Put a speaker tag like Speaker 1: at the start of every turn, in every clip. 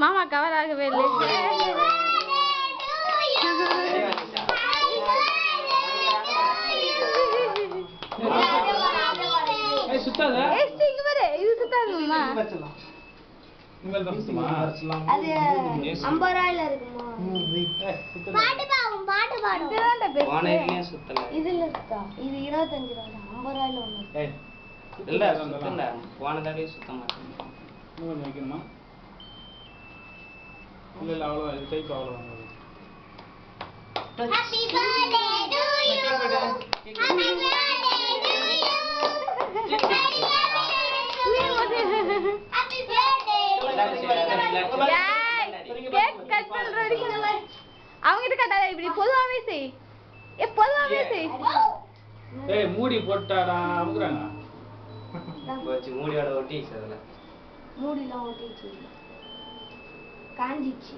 Speaker 1: மாமா கவர் ஆகவே இல்லை. இது சுத்தாதுமா? அவங்க கட்டாத இப்படி பொதுவாவே செய். பொதுவாவே செய்.
Speaker 2: மூடி போட்டாடா அமுக்குறாங்க.
Speaker 3: மூடியோட ஒட்டிச்சு. அதுல
Speaker 4: மூடிலாம் ஒட்டிச்சு, காஞ்சிச்சு.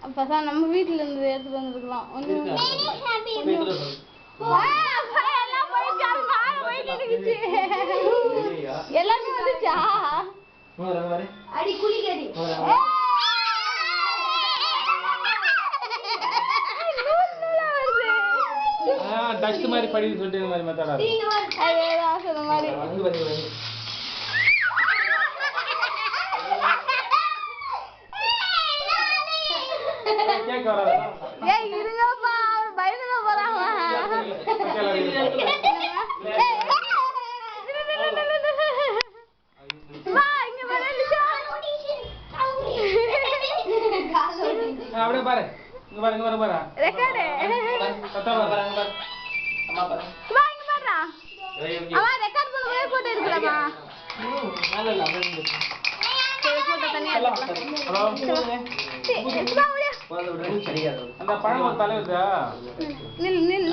Speaker 1: அப்பதான் நம்ம வீட்டுல இருந்து எடுத்துட்டு வந்துருக்கலாம். எல்லாமே வந்துச்சா?
Speaker 4: அடி குளிக்கடி.
Speaker 2: டஸ்ட் மாதிரி படின்னு சொல்லிட்டு இந்த மாதிரி மெத்தடா
Speaker 1: சொன்ன மாதிரி
Speaker 2: கேக் வராது.
Speaker 1: ஏய் இருங்கப்பா, பயந்துட போறாங்க.
Speaker 2: அப்படியே பாரு, இங்க பாரு, இங்க பாரு.
Speaker 1: ரெக்கார்டு
Speaker 3: அம்மா பாரு.
Speaker 1: வா இங்க பாருடா. அம்மா ரெக்கார்ட் பண்ணவே போட்டு இருக்கலாமா? சரி போட்டு தனியா எடுக்கலாம்.
Speaker 2: அந்த பழம் ஒரு தலைவதா
Speaker 1: நில் நில்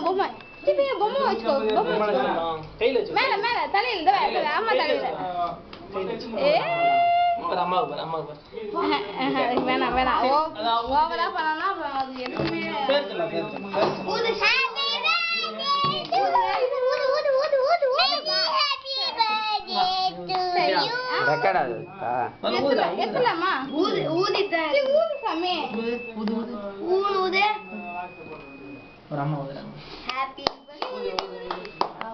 Speaker 1: பொம்மை பொம்மை வச்சுக்கோ. மேல மேல தலையில அம்மா தலையில. வேணாம் வேணாம், ஓவரா பண்ணா அது எதுவுமே. எத்தலாமா? ஊதி சாமி.
Speaker 4: ஊது
Speaker 3: ஒரு அம்மா ஊதுறாங்க.
Speaker 4: ஹாப்பி